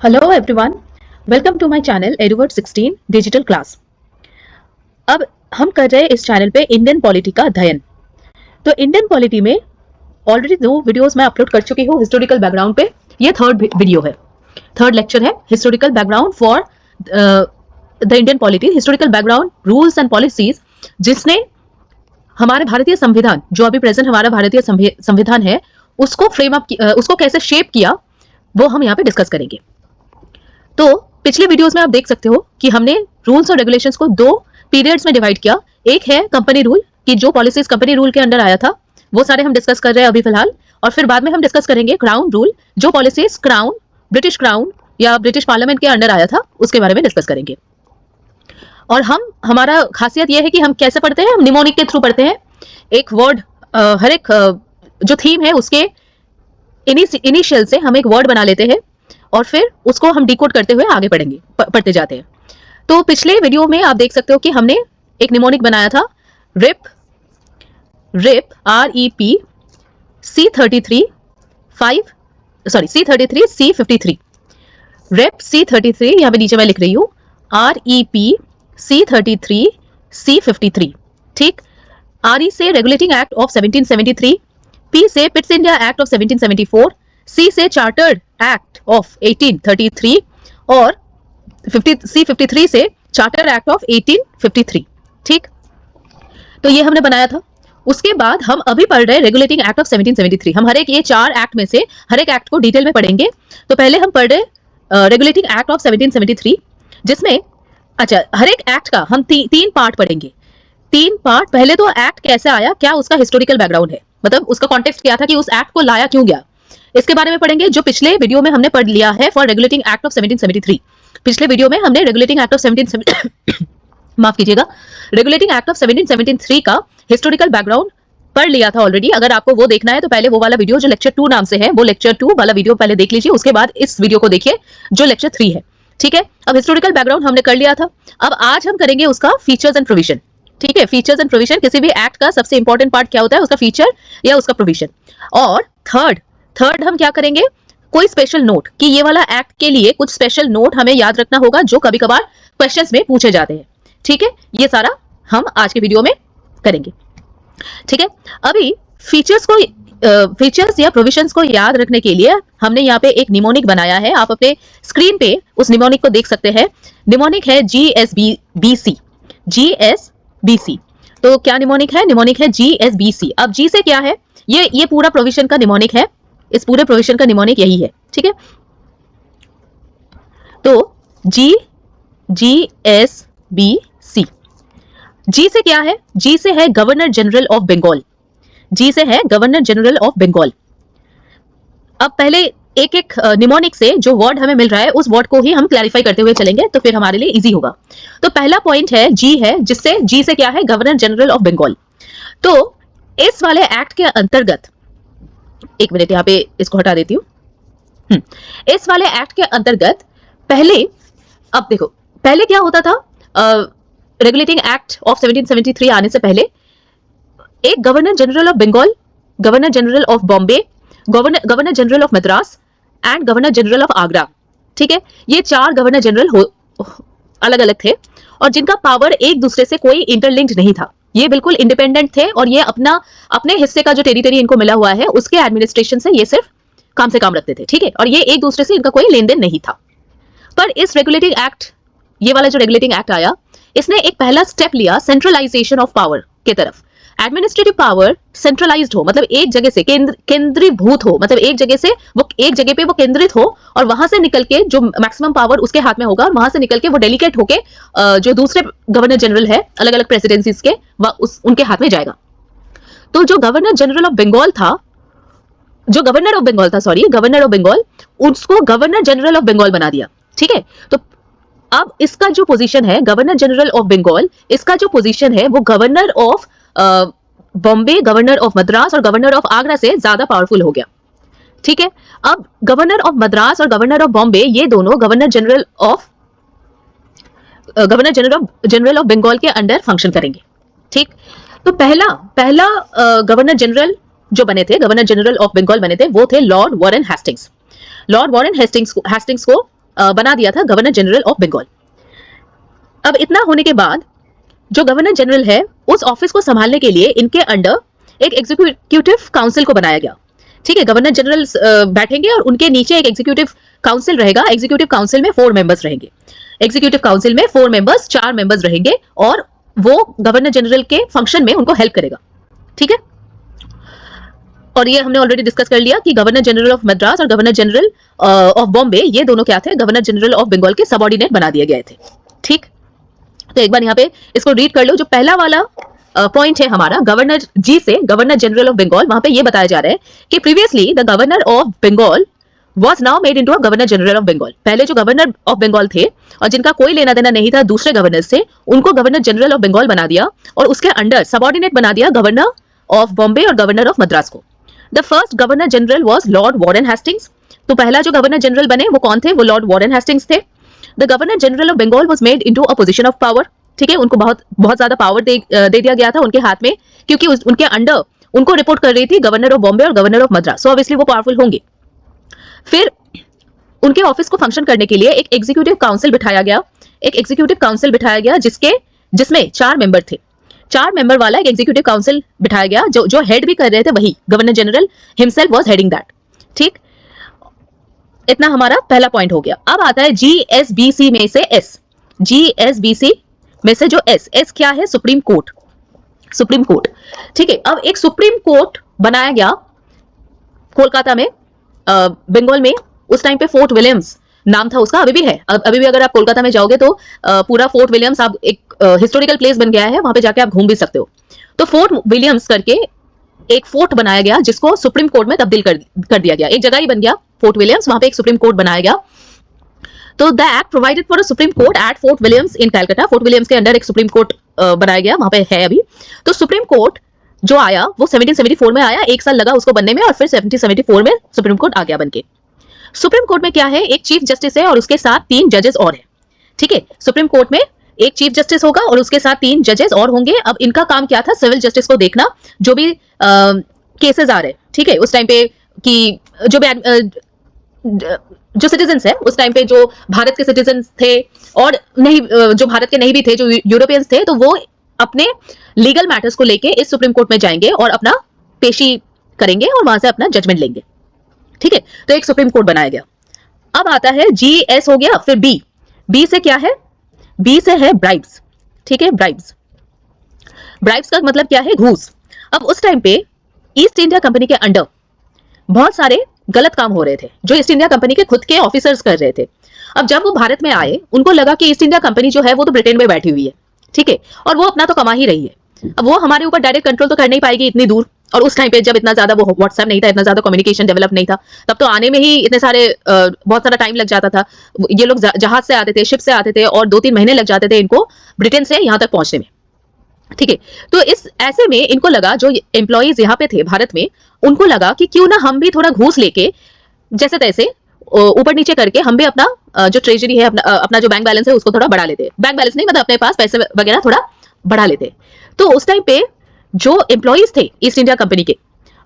Hello everyone, welcome to my channel एडुवर्ड 16 digital class. अब हम कर रहे हैं इस चैनल पे इंडियन पॉलिटी का अध्ययन। तो इंडियन पॉलिटी में ऑलरेडी 2 वीडियोस मैं अपलोड कर चुकी हूँ हिस्टोरिकल बैकग्राउंड पे। ये थर्ड वीडियो है, थर्ड लेक्चर है, historical background for the Indian polity, historical background, rules and policies, जिसने हमारे भारतीय संविधान, जो अभी प्रेजेंट हमारा भारतीय संविधान है, उसको फ्रेम अप, उसको कैसे शेप किया, वो हम यहाँ पे डिस्कस करेंगे। तो पिछले वीडियोस में आप देख सकते हो कि हमने रूल्स और रेगुलेशंस को 2 पीरियड्स में डिवाइड किया। एक है कंपनी रूल, कि जो पॉलिसीज कंपनी रूल के अंडर आया था वो सारे हम डिस्कस कर रहे हैं अभी फिलहाल, और फिर बाद में हम डिस्कस करेंगे क्राउन रूल, जो पॉलिसीज क्राउन, ब्रिटिश क्राउन या ब्रिटिश पार्लियामेंट के अंडर आया था, उसके बारे में डिस्कस करेंगे। और हमारा खासियत यह है कि हम कैसे पढ़ते हैं, हम निमोनिक के थ्रू पढ़ते हैं। एक वर्ड, हर एक जो थीम है उसके इनिशियल से हम एक वर्ड बना लेते हैं और फिर उसको हम डिकोड करते हुए आगे पढ़ते जाते हैं। तो पिछले वीडियो में आप देख सकते हो कि हमने एक निमोनिक बनाया था, rib REP C33 C53, rape C33, यहाँ पे नीचे मैं लिख रही हूँ REP C33 C53, ठीक। RE से रेगुलेटिंग एक्ट ऑफ 1773, P से Pitt's India act of 1774, C से चार्टर्ड एक्ट ऑफ 1833 और C53 से चार्टर एक्ट ऑफ 1853, ठीक। तो ये हमने बनाया था। उसके बाद हम अभी पढ़ रहे हैं रेगुलेटिंग एक्ट ऑफ 1773। हम हर एक ये 4 एक्ट में से हर एक एक्ट को डिटेल में पढ़ेंगे। तो पहले हम पढ़ रहे रेगुलेटिंग एक्ट ऑफ 1773, जिसमें अच्छा हर एक एक्ट का हम 3 पार्ट पढ़ेंगे। 3 पार्ट। पहले तो एक्ट कैसे आया, क्या उसका हिस्टोरिकल बैकग्राउंड है, मतलब उसका कॉन्टेक्स्ट क्या था कि उस एक्ट को लाया क्यों गया, इसके बारे में पढ़ेंगे, जो पिछले वीडियो में हमने पढ़ लिया है फॉर रेगुलेटिंग एक्ट ऑफ 1773। पिछले वीडियो में हमने रेगुलेटिंग एक्ट ऑफ 17 माफ कीजिएगा, रेगुलेटिंग एक्ट ऑफ 1773 का हिस्टोरिकल बैकग्राउंड पढ़ लिया था ऑलरेडी। अगर आपको वो देखना है तो पहले वो वाला वीडियो जो लेक्चर 2 नाम से है, वो लेक्चर 2 वाला वीडियो पहले देख लीजिए, उसके बाद इस वीडियो को देखिए जो लेक्चर 3 है, ठीक है। अब हिस्टोरिकल बैकग्राउंड हमने कर लिया था। अब आज हम करेंगे उसका फीचर्स एंड प्रोविजन, ठीक है। फीचर्स एंड प्रोविजन, किसी भी एक्ट का सबसे इंपॉर्टेंट पार्ट क्या होता है, उसका फीचर या उसका प्रोविजन। और थर्ड हम क्या करेंगे, कोई स्पेशल नोट, कि ये वाला एक्ट के लिए कुछ स्पेशल नोट हमें याद रखना होगा जो कभी कभार क्वेश्चंस में पूछे जाते हैं, ठीक है। ये सारा हम आज के वीडियो में करेंगे, ठीक है। अभी फीचर्स या प्रोविजंस को याद रखने के लिए हमने यहाँ पे एक निमोनिक बनाया है। आप अपने स्क्रीन पे उस निमोनिक को देख सकते हैं। निमोनिक है GSBC। तो क्या निमोनिक है? निमोनिक है GSBC। अब G से क्या है, ये पूरा प्रोविजन का निमोनिक है, इस पूरे प्रोविजन का निमोनिक यही है, ठीक है। तो GSBC। G से क्या है? G से है governor general of Bengal. G से है गवर्नर जनरल ऑफ बंगाल। अब पहले एक एक निमोनिक से जो वर्ड हमें मिल रहा है उस वर्ड को ही हम क्लैरिफाई करते हुए चलेंगे, तो फिर हमारे लिए इजी होगा। तो पहला पॉइंट है G है, जिससे G से क्या है, गवर्नर जनरल ऑफ बंगाल। तो इस वाले एक्ट के अंतर्गत, एक मिनट यहाँ पे इसको हटा देती हूँ। इस वाले एक्ट के अंतर्गत पहले, अब देखो पहले क्या होता था, रेगुलेटिंग एक्ट ऑफ 1773 आने से पहले एक governor general of Bengal, governor general of Bombay, governor general of Madras and governor general of Agra, ठीक है। ये 4 गवर्नर जनरल अलग अलग थे और जिनका पावर एक दूसरे से कोई इंटरलिंक्ड नहीं था। ये बिल्कुल इंडिपेंडेंट थे और ये अपने हिस्से का जो टेरिटरी इनको मिला हुआ है उसके एडमिनिस्ट्रेशन से ये सिर्फ काम से काम रखते थे, ठीक है। और ये एक दूसरे से इनका कोई लेन देन नहीं था। पर इस रेगुलेटिंग एक्ट, ये वाला जो रेगुलेटिंग एक्ट आया, इसने एक पहला स्टेप लिया सेंट्रलाइजेशन ऑफ पावर के तरफ। एडमिनिस्ट्रेटिव पावर सेंट्रलाइज्ड हो, मतलब एक जगह से केंद्रीभूत हो, मतलब एक जगह पे वो केंद्रित हो और वहां से निकल के जो मैक्सिमम पावर उसके हाथ में होगा और वहां से निकल के वो डेलीकेट होके जो दूसरे गवर्नर जनरल है अलग अलग प्रेसिडेंसीज के, उनके हाथ में जाएगा। तो जो गवर्नर जनरल ऑफ बंगाल था, गवर्नर ऑफ बंगाल, उसको गवर्नर जनरल ऑफ बंगाल बना दिया, ठीक है। तो अब इसका जो पोजीशन है गवर्नर जनरल ऑफ बंगाल, इसका जो पोजीशन है वो governor of Bombay, governor of Madras और गवर्नर ऑफ आगरा से ज्यादा पावरफुल हो गया, ठीक है। अब गवर्नर ऑफ मद्रास और गवर्नर ऑफ बॉम्बे, ये दोनों गवर्नर जनरल ऑफ बंगाल के अंडर फंक्शन करेंगे, ठीक। तो पहला गवर्नर जनरल जो बने थे, गवर्नर जनरल ऑफ बंगाल बने थे, वो थे Lord Warren Hastings. Lord Warren Hastings को बना दिया था गवर्नर जनरल ऑफ बंगाल। अब इतना होने के बाद जो गवर्नर जनरल है उस ऑफिस को संभालने के लिए इनके अंडर एक एग्जीक्यूटिव काउंसिल को बनाया गया। ठीक है, गवर्नर जनरल बैठेंगे और उनके नीचे एक एग्जीक्यूटिव काउंसिल रहेगा। एग्जीक्यूटिव काउंसिल में 4 मेंबर्स रहेंगे। एग्जीक्यूटिव काउंसिल में 4 मेंबर्स, 4 मेंबर्स रहेंगे और वो गवर्नर जनरल के फंक्शन में उनको हेल्प करेगा। ठीक है, और ये हमने ऑलरेडी डिस्कस कर लिया कि गवर्नर जनरल ऑफ मद्रास और गवर्नर जनरल ऑफ बॉम्बे ये दोनों क्या थे, गवर्नर जनरल ऑफ बंगाल के सबऑर्डिनेट बना दिए गए थे। ठीक, तो एक बार यहाँ पे इसको रीड कर लो। जो पहला वाला पॉइंट है हमारा गवर्नर जी से गवर्नर जनरल ऑफ बंगाल, वहां पे ये बताया जा रहा है कि previously the governor of Bengal was now made into a governor general of Bengal. पहले जो गवर्नर ऑफ बंगाल थे और जिनका कोई लेना देना नहीं था दूसरे गवर्नर से, उनको गवर्नर जनरल ऑफ बंगाल बना दिया और उसके अंडर सबऑर्डिनेट बना दिया गवर्नर ऑफ बॉम्बे और गवर्नर ऑफ मद्रास को। The first governor general was Lord Warren Hastings. तो पहला जो गवर्नर जनरल बने वो कौन थे, वो लॉर्ड वॉरेन हेस्टिंग्स थे। The governor general of Bengal was made into a position of power. ठीक है, उनको बहुत ज्यादा पावर दे दिया गया था उनके हाथ में, क्योंकि उनके अंडर उनको रिपोर्ट कर रही थी गवर्नर ऑफ बॉम्बे और governor of Madras, so obviously वो पावरफुल होंगे। फिर उनके ऑफिस को फंक्शन करने के लिए एक एग्जीक्यूटिव काउंसिल बिठाया गया। एक एग्जीक्यूटिव काउंसिल बिठाया गया जिसमें 4 मेंबर थे। 4 मेंबर वाला एक एग्जीक्यूटिव काउंसिल बिठाया गया। जो हेड भी कर रहे थे वही governor general himself was heading that. ठीक, इतना हमारा पहला पॉइंट हो गया। अब आता है जीएसबीसी में से एस। जीएसबीसी में से जो एस क्या है, सुप्रीम कोर्ट। सुप्रीम कोर्ट, ठीक है। अब एक सुप्रीम कोर्ट बनाया गया कोलकाता में, बंगाल में। उस टाइम पे फोर्ट विलियम्स नाम था उसका, अभी भी है। अभी भी अगर आप कोलकाता में जाओगे तो पूरा फोर्ट विलियम्स आप एक हिस्टोरिकल प्लेस बन गया है, वहां पे जाके आप घूम भी सकते हो। तो फोर्ट विलियम्स करके एक फोर्ट बनाया गया जिसको सुप्रीम कोर्ट में तब्दील कर दिया गया। एक जगह ही बन गया फोर्ट विलियम्स, वहां पे एक सुप्रीम कोर्ट बनाया गया। तो the act provided for a supreme court at fort Williams in Calcutta. Fort Williams के अंडर एक सुप्रीम कोर्ट बनाया गया, वहां पे है अभी। तो सुप्रीम कोर्ट जो आया वो 1774 में आया, 1 साल लगा उसको बनने में और फिर 1774 में सुप्रीम कोर्ट आ गया बनके। सुप्रीम कोर्ट में क्या है, एक चीफ जस्टिस है और उसके साथ 3 जजेस और हैं। ठीक है, सुप्रीम कोर्ट में एक चीफ जस्टिस होगा और उसके साथ 3 जजेस और होंगे। अब इनका काम क्या था, सिविल जस्टिस को देखना, जो भी केसेस आ रहे हैं। ठीक है, उस टाइम पे कि जो सिटीजन्स है उस टाइम पे, जो भारत के सिटीजन्स थे और नहीं, जो भारत के नहीं भी थे, जो यूरोपियंस थे, तो वो अपने लीगल मैटर्स को लेके इस सुप्रीम कोर्ट में जाएंगे और अपना पेशी करेंगे और वहां से अपना जजमेंट लेंगे। ठीक है, तो एक सुप्रीम कोर्ट बनाया गया। अब आता है जीएस हो गया, फिर बी। बी से क्या है, बी से है ब्राइब्स। ठीक है, ब्राइब्स। ब्राइब्स का मतलब क्या है, घूस। अब उस टाइम पे ईस्ट इंडिया कंपनी के अंडर बहुत सारे गलत काम हो रहे थे जो ईस्ट इंडिया कंपनी के खुद के ऑफिसर्स कर रहे थे। अब जब वो भारत में आए, उनको लगा कि ईस्ट इंडिया कंपनी जो है वो तो ब्रिटेन में बैठी हुई है। ठीक है, और वो अपना तो कमा ही रही है। अब वो हमारे ऊपर डायरेक्ट कंट्रोल तो कर नहीं पाएगी इतनी दूर। और उस टाइम पे जब इतना ज्यादा वो व्हाट्सएप नहीं था, इतना ज्यादा कम्युनिकेशन डेवलप नहीं था, तब तो आने में ही इतने सारे बहुत सारा टाइम लग जाता था। ये लोग जहाज से आते थे, शिप से आते थे और 2-3 महीने लग जाते थे इनको ब्रिटेन से यहाँ तक पहुंचने में। ठीक है, तो इस ऐसे में इनको लगा, जो एम्प्लॉइज यहाँ पे थे भारत में, उनको लगा कि क्यों ना हम भी थोड़ा घूस लेके जैसे तैसे ऊपर नीचे करके हम भी अपना जो ट्रेजरी है, अपना जो बैंक बैलेंस है उसको थोड़ा बढ़ा लेते। बैंक बैलेंस नहीं, मतलब अपने पास पैसे वगैरह थोड़ा बढ़ा लेते। तो उस टाइम पे जो एम्प्लॉइज थे ईस्ट इंडिया कंपनी के,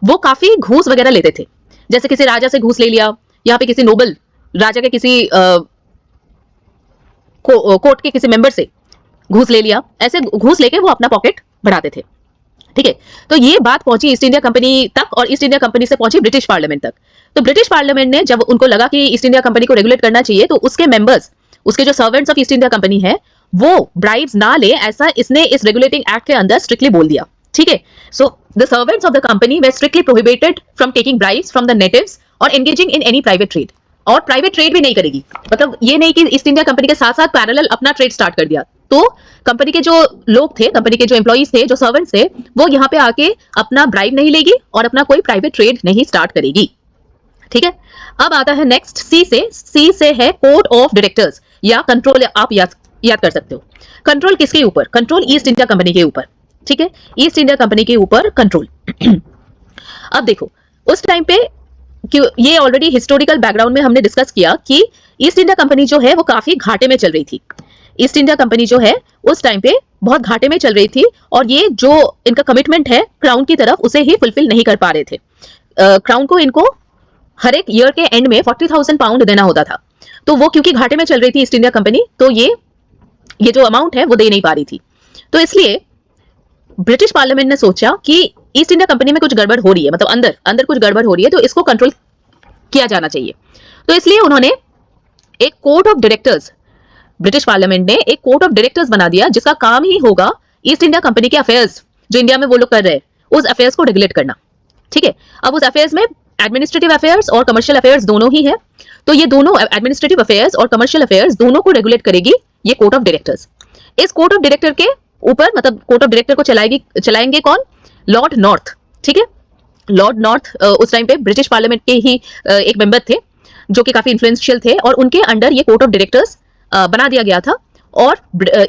वो काफी घूस वगैरह लेते थे। जैसे किसी राजा से घूस ले लिया, यहाँ पे किसी नोबल राजा के किसी कोर्ट के किसी मेंबर से घूस ले लिया। ऐसे घूस लेके वो अपना पॉकेट बढ़ाते थे। ठीक है, तो ये बात पहुंची ईस्ट इंडिया कंपनी तक और ईस्ट इंडिया कंपनी से पहुंची ब्रिटिश पार्लियामेंट तक। तो ब्रिटिश पार्लियामेंट ने जब उनको लगा कि ईस्ट इंडिया कंपनी को रेगुलेट करना चाहिए, तो उसके मेंबर्स, उसके जो servants of East India company है, वो ब्राइब्स ना ले, ऐसा इसने इस रेगुलेटिंग एक्ट के अंदर स्ट्रिक्टली बोल दिया। ठीक है, so the servants of the company they strictly prohibited from taking bribes from the natives और engaging in any private trade. और प्राइवेट ट्रेड भी नहीं करेगी, मतलब ये नहीं कि ईस्ट इंडिया कंपनी के साथ साथ पैरेलल अपना ट्रेड स्टार्ट कर दिया। तो कंपनी के जो लोग थे, कंपनी के जो एम्प्लॉइज थे, जो सर्वेंट्स थे, वो यहाँ पे आके अपना ब्राइब नहीं लेगी और अपना कोई प्राइवेट ट्रेड नहीं स्टार्ट करेगी। ठीक है, अब आता है नेक्स्ट सी से। सी से है कोड ऑफ डायरेक्टर्स या कंट्रोल। आप याद कर सकते हो कंट्रोल किसके ऊपर, कंट्रोल ईस्ट इंडिया कंपनी के ऊपर। ठीक है, ईस्ट इंडिया कंपनी के ऊपर कंट्रोल। अब देखो उस टाइम पे, ये ऑलरेडी हिस्टोरिकल बैकग्राउंड में हमने डिस्कस किया कि ईस्ट इंडिया कंपनी जो है वो काफी घाटे में चल रही थी। ईस्ट इंडिया कंपनी जो है उस टाइम पे बहुत घाटे में चल रही थी और ये जो इनका कमिटमेंट है क्राउन की तरफ, उसे ही फुलफिल नहीं कर पा रहे थे। क्राउन को इनको हर एक ईयर के एंड में 40,000 पाउंड देना होता था। तो वो क्योंकि घाटे में चल रही थी ईस्ट इंडिया कंपनी, तो ये जो अमाउंट है वो दे नहीं पा रही थी। तो इसलिए ब्रिटिश पार्लियामेंट ने सोचा कि ईस्ट इंडिया कंपनी में कुछ गड़बड़ हो रही है, मतलब अंदर अंदर कुछ गड़बड़ हो रही है, तो इसको कंट्रोल किया जाना चाहिए। तो इसलिए उन्होंने एक court of directors, British parliament ने एक कोर्ट ऑफ डायरेक्टर्स बना दिया, जिसका काम ही होगा ईस्ट इंडिया कंपनी के अफेयर्स जो इंडिया में वो लोग कर रहे हैं, उस अफेयर्स को रेगुलेट करना। ठीक है, अब उस अफेयर्स में एडमिनिस्ट्रेटिव अफेयर्स और कमर्शियल अफेयर्स दोनों ही है। तो ये दोनों एडमिनिस्ट्रेटिव अफेयर्स और कमर्शियल अफेयर्स दोनों को रेगुलेट करेगी ये कोर्ट ऑफ डायरेक्टर्स। इस कोर्ट ऑफ डायरेक्टर के ऊपर, मतलब कोर्ट ऑफ डायरेक्टर को चलाएंगे कौन? Lord north. ठीक है, लॉर्ड नॉर्थ उस टाइम पे ब्रिटिश पार्लियामेंट के ही एक मेंबर थे, जो कि काफी इन्फ्लुएंशियल थे, और उनके अंडर ये कोर्ट ऑफ डायरेक्टर्स बना दिया गया था। और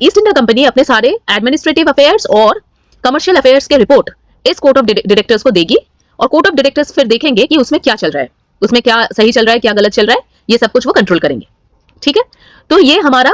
ईस्ट इंडिया कंपनी अपने सारे एडमिनिस्ट्रेटिव अफेयर्स और कमर्शियल अफेयर्स के रिपोर्ट इस कोर्ट ऑफ डायरेक्टर्स को देगी, और कोर्ट ऑफ डायरेक्टर्स फिर देखेंगे कि उसमें क्या चल रहा है, उसमें क्या सही चल रहा है, क्या गलत चल रहा है, ये सब कुछ वो कंट्रोल करेंगे। ठीक है, तो ये हमारा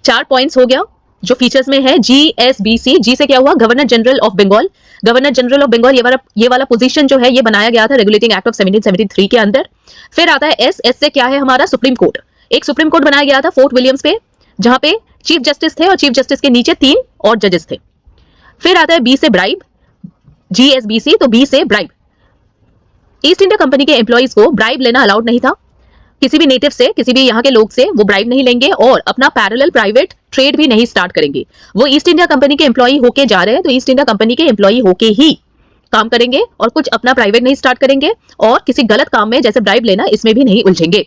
4 पॉइंट्स हो गया जो फीचर्स में है। GSBC, जी से क्या हुआ? Governor general of Bengal. Governor general of Bengal ये वाला पोजीशन जो है ये बनाया गया था रेगुलेटिंग एक्ट ऑफ 1773 के अंदर। फिर आता है S से क्या है हमारा? Supreme court. एक सुप्रीम कोर्ट बनाया गया था फोर्ट विलियम्स पे, जहां पे चीफ जस्टिस थे और चीफ जस्टिस के नीचे 3 और जजेस थे। फिर आता है B से ब्राइब, GSBC, तो B से ब्राइब। ईस्ट इंडिया कंपनी के एम्प्लॉइज को ब्राइब लेना अलाउड नहीं था, किसी भी नेटिव से, किसी भी यहाँ के लोग से वो ब्राइब नहीं लेंगे, और अपना पैरेलल प्राइवेट ट्रेड भी नहीं स्टार्ट करेंगे। वो ईस्ट इंडिया कंपनी के एम्प्लॉई होके जा रहे हैं, तो ईस्ट इंडिया कंपनी के एम्प्लॉई होके ही काम करेंगे, और कुछ अपना प्राइवेट नहीं स्टार्ट करेंगे, और किसी गलत काम में जैसे ब्राइब लेना इसमें भी नहीं उलझेंगे।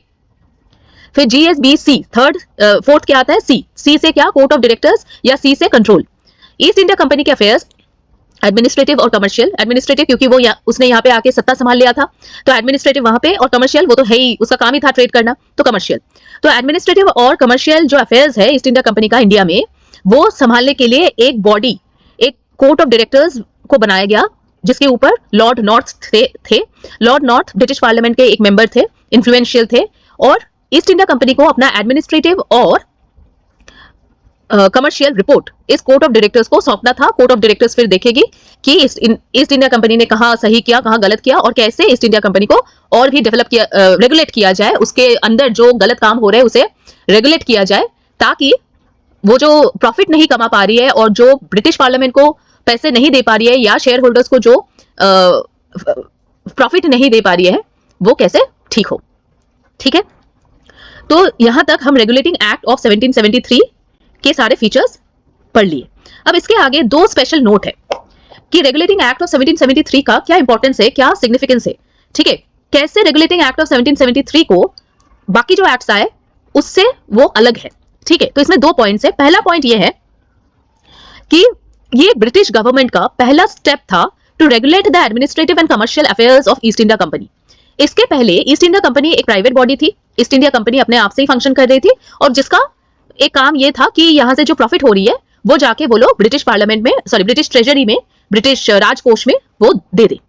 फिर GSBC फोर्थ क्या आता है? C से क्या? कोर्ट ऑफ डायरेक्टर्स, या C से कंट्रोल। ईस्ट इंडिया कंपनी के अफेयर्स एडमिनिस्ट्रेटिव और कमर्शियल। एडमिनिस्ट्रेटिव क्योंकि वो उसने यहाँ पे आके सत्ता संभाल लिया था, तो एडमिनिस्ट्रेटिव वहां पे, और कमर्शियल वो तो है ही, उसका काम ही था ट्रेड करना, तो कमर्शियल। तो एडमिनिस्ट्रेटिव और कमर्शियल जो अफेयर्स है ईस्ट इंडिया कंपनी का इंडिया में, वो संभालने के लिए एक बॉडी, एक कोर्ट ऑफ डायरेक्टर्स को बनाया गया, जिसके ऊपर लॉर्ड नॉर्थ थे। लॉर्ड नॉर्थ ब्रिटिश पार्लियामेंट के एक मेंबर थे, इन्फ्लुएंशियल थे, और ईस्ट इंडिया कंपनी को अपना एडमिनिस्ट्रेटिव और कमर्शियल रिपोर्ट इस कोर्ट ऑफ डायरेक्टर्स को सौंपना था। कोर्ट ऑफ डायरेक्टर्स फिर देखेगी कि ईस्ट इंडिया कंपनी ने कहाँ सही किया, कहाँ गलत किया, और कैसे ईस्ट इंडिया कंपनी को और भी डेवलप किया, रेगुलेट किया जाए, उसके अंदर जो गलत काम हो रहे हैं उसे रेगुलेट किया जाए, ताकि वो जो प्रॉफिट नहीं कमा पा रही है और जो ब्रिटिश पार्लियामेंट को पैसे नहीं दे पा रही है, या शेयर होल्डर्स को जो प्रॉफिट नहीं दे पा रही है, वो कैसे ठीक हो। ठीक है, तो यहां तक हम रेगुलेटिंग एक्ट ऑफ 1773 के सारे फीचर्स पढ़ लिए। अब इसके आगे 2 स्पेशल नोट है कि रेगुलेटिंग एक्ट ऑफ 1773 का क्या इंपॉर्टेंस है, क्या सिग्निफिकेंस है। ठीक है, कैसे रेगुलेटिंग एक्ट ऑफ 1773 को बाकी जो एक्ट्स आए उससे वो अलग है। ठीक है, तो इसमें 2 पॉइंट्स है। पहला पॉइंट ये है कि ये ब्रिटिश गवर्नमेंट का पहला स्टेप था to regulate the administrative and commercial affairs of East India Company. इसके पहले ईस्ट इंडिया कंपनी एक प्राइवेट बॉडी थी, ईस्ट इंडिया कंपनी अपने आप से ही फंक्शन कर रही थी, और जिसका एक काम ये था कि यहां से जो प्रॉफिट हो रही है वो जाके वो लोग ब्रिटिश पार्लियामेंट में, सॉरी ब्रिटिश ट्रेजरी में, ब्रिटिश राजकोष में वो दे दे।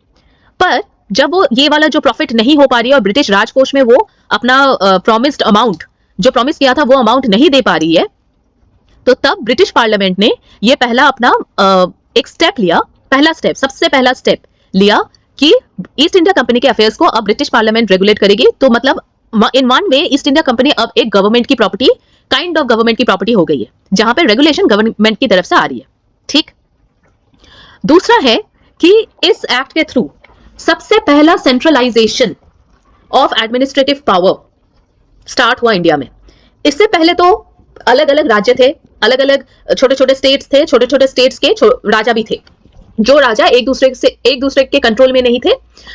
पर जब वो ये वाला जो प्रॉफिट नहीं हो पा रही है और ब्रिटिश राजकोष में वो अपना प्रॉमिस्ड अमाउंट, जो प्रॉमिस किया था वो अमाउंट नहीं दे पा रही है, तो तब ब्रिटिश पार्लियामेंट ने ये पहला अपना एक स्टेप लिया, पहला स्टेप, सबसे पहला स्टेप लिया कि ईस्ट इंडिया कंपनी के अफेयर्स को अब ब्रिटिश पार्लियामेंट रेगुलेट करेगी। तो मतलब in one way east India company अब एक गवर्नमेंट की प्रॉपर्टी, काइंड ऑफ गवर्नमेंट की प्रॉपर्टी हो गई है, जहां पे रेगुलेशन गवर्नमेंट की तरफ से आ रही है। ठीक, दूसरा है कि इस एक्ट के थ्रू सबसे पहला centralisation of administrative power start हुआ इंडिया में। इससे पहले तो अलग अलग राज्य थे, अलग अलग छोटे छोटे स्टेट्स थे, छोटे छोटे स्टेट्स के राजा भी थे, जो राजा एक दूसरे के कंट्रोल में नहीं थे,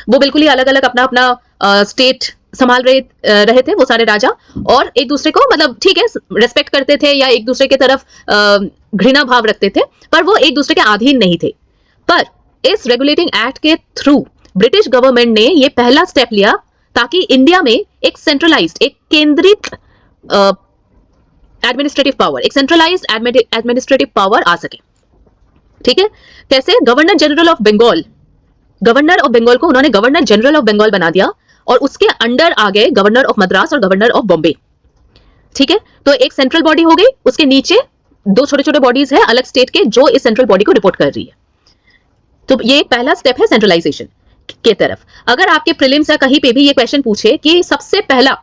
वो बिल्कुल ही अलग अलग अपना अपना स्टेट संभाल रहे थे वो सारे राजा, और एक दूसरे को मतलब ठीक है रेस्पेक्ट करते थे या एक दूसरे की तरफ घृणा भाव रखते थे, पर वो एक दूसरे के अधीन नहीं थे। पर इस रेगुलेटिंग एक्ट के थ्रू ब्रिटिश गवर्नमेंट ने ये पहला स्टेप लिया ताकि इंडिया में एक सेंट्रलाइज्ड, एक केंद्रित एडमिनिस्ट्रेटिव पावर, एक सेंट्रलाइज्ड एडमिनिस्ट्रेटिव पावर आ सके। ठीक है, कैसे? Governor general of Bengal, governor of Bengal को उन्होंने गवर्नर जनरल ऑफ बंगाल बना दिया, और उसके अंडर आ गए गवर्नर ऑफ मद्रास और गवर्नर ऑफ बॉम्बे। ठीक है, तो एक सेंट्रल बॉडी हो गई, उसके नीचे 2 छोटे छोटे बॉडीज है अलग स्टेट के, जो इस सेंट्रल बॉडी को रिपोर्ट कर रही है। तो ये एक पहला स्टेप है सेंट्रलाइजेशन के तरफ। अगर आपके प्रीलिम्स या कहीं पे भी ये क्वेश्चन पूछे कि सबसे पहला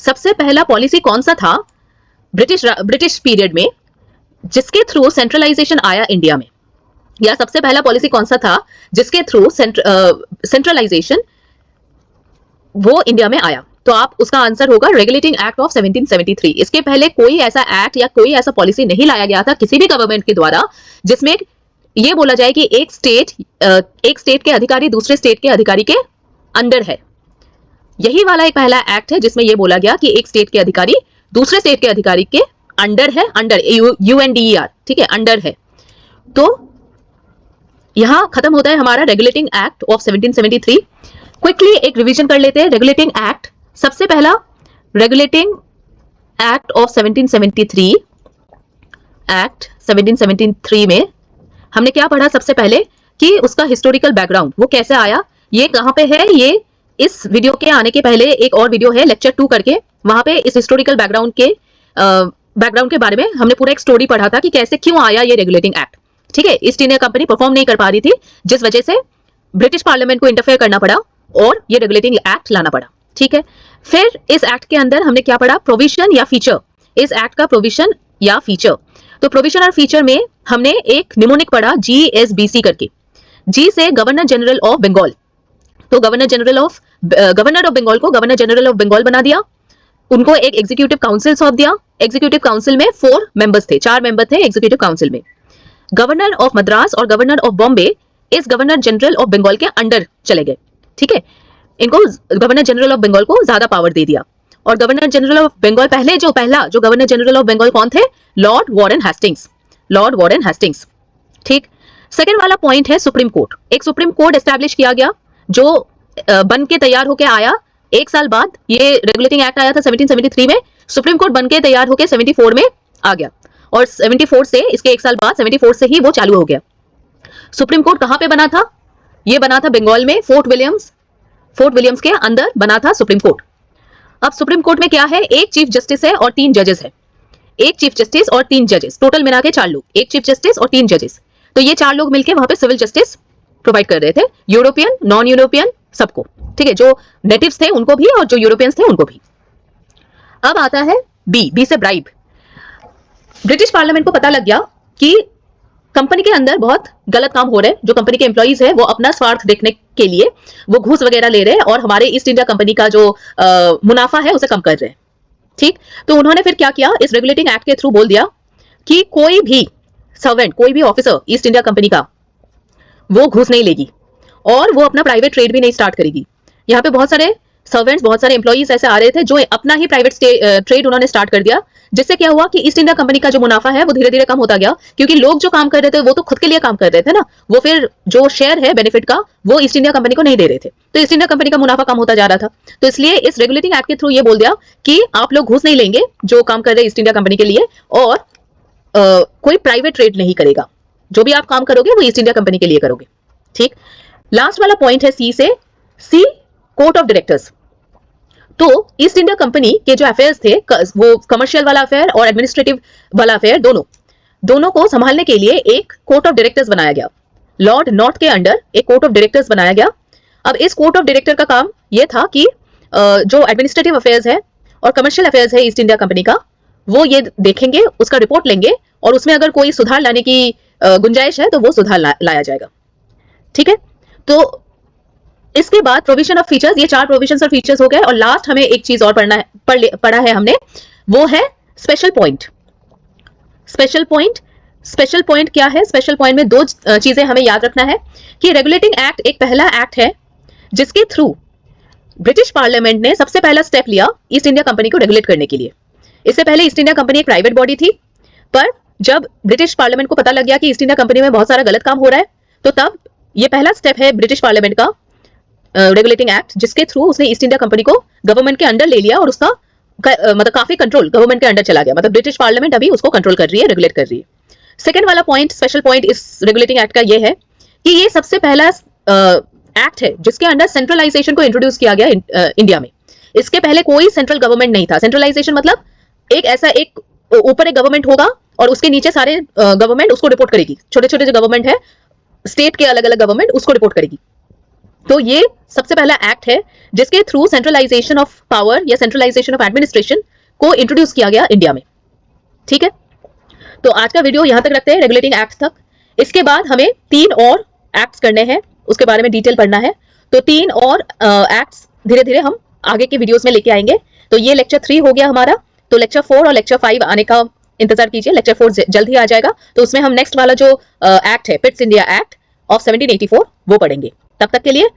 सबसे पहला पॉलिसी कौन सा था ब्रिटिश पीरियड में जिसके थ्रू सेंट्रलाइजेशन आया इंडिया में, या सबसे पहला पॉलिसी कौन सा था जिसके थ्रू सेंट्रलाइजेशन वो इंडिया में आया? तो आप उसका आंसर होगा रेगुलेटिंग एक्ट ऑफ 1773। इसके पहले कोई ऐसा एक्ट या कोई ऐसा पॉलिसी नहीं लाया गया था किसी भी गवर्नमेंट के द्वारा जिसमें ये बोला जाए कि एक स्टेट के अधिकारी दूसरे स्टेट के अधिकारी के अंडर है। यही वाला एक पहला एक्ट है जिसमें यह बोला गया कि एक स्टेट के अधिकारी दूसरे स्टेट के अधिकारी के अंडर है, अंडर UNDER, ठीक है, अंडर है। तो यहां खत्म होता है हमारा रेगुलेटिंग एक्ट ऑफ 1773। क्विकली एक रिवीजन कर लेते हैं रेगुलेटिंग एक्ट। सबसे पहला रेगुलेटिंग एक्ट ऑफ 1773, एक्ट 1773 में हमने क्या पढ़ा? सबसे पहले कि उसका हिस्टोरिकल बैकग्राउंड वो कैसे आया, ये कहां पे है, ये इस वीडियो के आने के पहले एक और वीडियो है लेक्चर 2 करके, वहां पे इस हिस्टोरिकल बैकग्राउंड के बारे में हमने पूरा एक स्टोरी पढ़ा था कि कैसे क्यों आया ये रेगुलेटिंग एक्ट। ठीक है, ईस्ट इंडिया कंपनी परफॉर्म नहीं कर पा रही थी जिस वजह से ब्रिटिश पार्लियामेंट को इंटरफेयर करना पड़ा और ये रेगुलेटिंग एक्ट लाना पड़ा। ठीक है, फिर इस एक्ट के अंदर हमने क्या पढ़ा? प्रोविजन या फीचर। इस एक्ट का प्रोविजन या फीचर, तो प्रोविजन और फीचर में हमने एक निमोनिक पढ़ा GSBC करके। जी से गवर्नर जनरल ऑफ बंगाल, तो गवर्नर ऑफ बंगाल को गवर्नर जनरल ऑफ बंगाल बना दिया, उनको एक एग्जीक्यूटिव काउंसिल सौंप दिया। एग्जीक्यूटिव काउंसिल में 4 मेंबर्स थे, 4 मेंबर थे एग्जीक्यूटिव काउंसिल में। गवर्नर ऑफ मद्रास और गवर्नर ऑफ बॉम्बे इस गवर्नर जनरल ऑफ बंगाल के अंडर चले गए। ठीक है, इनको गवर्नर जनरल ऑफ बंगाल को ज्यादा पावर दे दिया। और गवर्नर जनरल ऑफ बंगाल पहला जो गवर्नर जनरल ऑफ बंगाल कौन थे? Lord Warren Hastings. ठीक, सेकंड वाला पॉइंट है सुप्रीम कोर्ट। एक सुप्रीम कोर्ट एस्टैब्लिश किया गया जो बन के तैयार होके आया 1 साल बाद। ये रेगुलेटिंग एक्ट आया था 1773 में, सुप्रीम कोर्ट बन के तैयार होके 74 में आ गया और 74 से इसके 1 साल बाद 74 से ही वो चालू हो गया। सुप्रीम कोर्ट कहां पे बना था? ये बना था बंगाल में, फोर्ट विलियम्स के अंदर बना था सुप्रीम कोर्ट। अब सुप्रीम कोर्ट में क्या है? एक चीफ जस्टिस है और 3 जजेस है। एक चीफ जस्टिस और 3 जजेस, टोटल मिला के 4 लोग, एक चीफ जस्टिस और 3 जजेस। तो ये 4 लोग मिलकर वहां पे सिविल जस्टिस प्रोवाइड कर रहे थे, यूरोपियन, नॉन यूरोपियन, सबको। ठीक है, जो नेटिव्स थे उनको भी और जो यूरोपियंस थे उनको भी। अब आता है बी से ब्राइब। ब्रिटिश पार्लियामेंट को पता लग गया कि कंपनी के अंदर बहुत गलत काम हो रहे हैं, जो कंपनी के एम्प्लॉइज है वो अपना स्वार्थ देखने के लिए वो घूस वगैरह ले रहे हैं और हमारे ईस्ट इंडिया कंपनी का जो मुनाफा है उसे कम कर रहे हैं। ठीक, तो उन्होंने फिर क्या किया? इस रेगुलेटिंग एक्ट के थ्रू बोल दिया कि कोई भी सर्वेंट, कोई भी ऑफिसर ईस्ट इंडिया कंपनी का वो घूस नहीं लेगी और वो अपना प्राइवेट ट्रेड भी नहीं स्टार्ट करेगी। यहाँ पे बहुत सारे सर्वेंट्स, बहुत सारे एम्प्लॉइज ऐसे आ रहे थे जो अपना ही प्राइवेट ट्रेड उन्होंने स्टार्ट कर दिया, जिससे क्या हुआ कि ईस्ट इंडिया कंपनी का जो मुनाफा है वो धीरे धीरे कम होता गया, क्योंकि लोग जो काम कर रहे थे वो तो खुद के लिए काम कर रहे थे ना, वो फिर जो शेयर है बेनिफिट का वो ईस्ट इंडिया कंपनी को नहीं दे रहे थे, तो ईस्ट इंडिया कंपनी का मुनाफा कम होता जा रहा था। तो इसलिए इस रेगुलेटिंग एक्ट के थ्रू ये बोल दिया कि आप लोग घूस नहीं लेंगे जो काम कर रहे हैं ईस्ट इंडिया कंपनी के लिए, और कोई प्राइवेट ट्रेड नहीं करेगा, जो भी आप काम करोगे वो ईस्ट इंडिया कंपनी के लिए करोगे। ठीक, लास्ट वाला पॉइंट है सी कोर्ट ऑफ डायरेक्टर्स। तो ईस्ट इंडिया कंपनी के जो अफेयर्स थे, वो कमर्शियल वाला अफेयर और एडमिनिस्ट्रेटिव वाला अफेयर, दोनों को संभालने के लिए एक कोर्ट ऑफ डायरेक्टर्स बनाया गया। लॉर्ड नॉर्थ के अंडर एक कोर्ट ऑफ डायरेक्टर्स बनाया गया। अब इस कोर्ट ऑफ डायरेक्टर का काम यह था कि जो एडमिनिस्ट्रेटिव अफेयर्स है और कमर्शियल अफेयर्स है ईस्ट इंडिया कंपनी का, वो ये देखेंगे, उसका रिपोर्ट लेंगे और उसमें अगर कोई सुधार लाने की गुंजाइश है तो वो सुधार लाया जाएगा। ठीक है, तो इसके बाद प्रोविजन ऑफ फीचर्स, ये 4 प्रोविजंस और फीचर्स हो गए, और लास्ट हमें एक चीज और पढ़ा है हमने, वो है स्पेशल पॉइंट। स्पेशल पॉइंट क्या है? स्पेशल पॉइंट में 2 चीजें हमें याद रखना है कि रेगुलेटिंग एक्ट एक पहला एक्ट है जिसके थ्रू ब्रिटिश पार्लियामेंट ने सबसे पहला स्टेप लिया ईस्ट इंडिया कंपनी को रेगुलेट करने के लिए। इससे पहले ईस्ट इंडिया कंपनी एक प्राइवेट बॉडी थी, पर जब ब्रिटिश पार्लियामेंट को पता लग गया कि ईस्ट इंडिया कंपनी में बहुत सारा गलत काम हो रहा है, तो तब ये पहला स्टेप है ब्रिटिश पार्लियामेंट का रेगुलेटिंग एक्ट, जिसके थ्रू उसने ईस्ट इंडिया कंपनी को गवर्नमेंट के अंडर ले लिया और उसका मतलब काफी कंट्रोल गवर्नमेंट के अंडर चला गया, मतलब ब्रिटिश पार्लियामेंट अभी उसको कंट्रोल कर रही है, रेगुलेट कर रही है। सेकंड वाला पॉइंट, स्पेशल पॉइंट इस रेगुलेटिंग एक्ट का ये है कि ये सबसे पहला एक्ट है जिसके अंडर सेंट्रलाइजेशन को इंट्रोड्यूस किया गया इंडिया में। इसके पहले कोई सेंट्रल गवर्नमेंट नहीं था। सेंट्रलाइजेशन मतलब एक ऊपर एक गवर्नमेंट होगा और उसके नीचे सारे गवर्नमेंट उसको रिपोर्ट करेगी, छोटे छोटे जो गवर्नमेंट है स्टेट के अलग अलग गवर्नमेंट उसको रिपोर्ट करेगी। तो ये सबसे पहला एक्ट है जिसके थ्रू सेंट्रलाइजेशन ऑफ पावर या सेंट्रलाइजेशन ऑफ एडमिनिस्ट्रेशन को इंट्रोड्यूस किया गया इंडिया में। ठीक है, तो आज का वीडियो यहां तक रखते हैं, रेगुलेटिंग एक्ट तक। इसके बाद हमें 3 और एक्ट्स करने हैं, उसके बारे में डिटेल पढ़ना है। तो 3 और एक्ट्स धीरे धीरे हम आगे के वीडियोस में लेके आएंगे। तो ये लेक्चर 3 हो गया हमारा। तो लेक्चर 4 और लेक्चर 5 आने का इंतजार कीजिए, लेक्चर 4 जल्द ही आ जाएगा। तो उसमें हम नेक्स्ट वाला जो एक्ट है, पिट्स इंडिया एक्ट ऑफ 1784, वो पढ़ेंगे। तब तक के लिए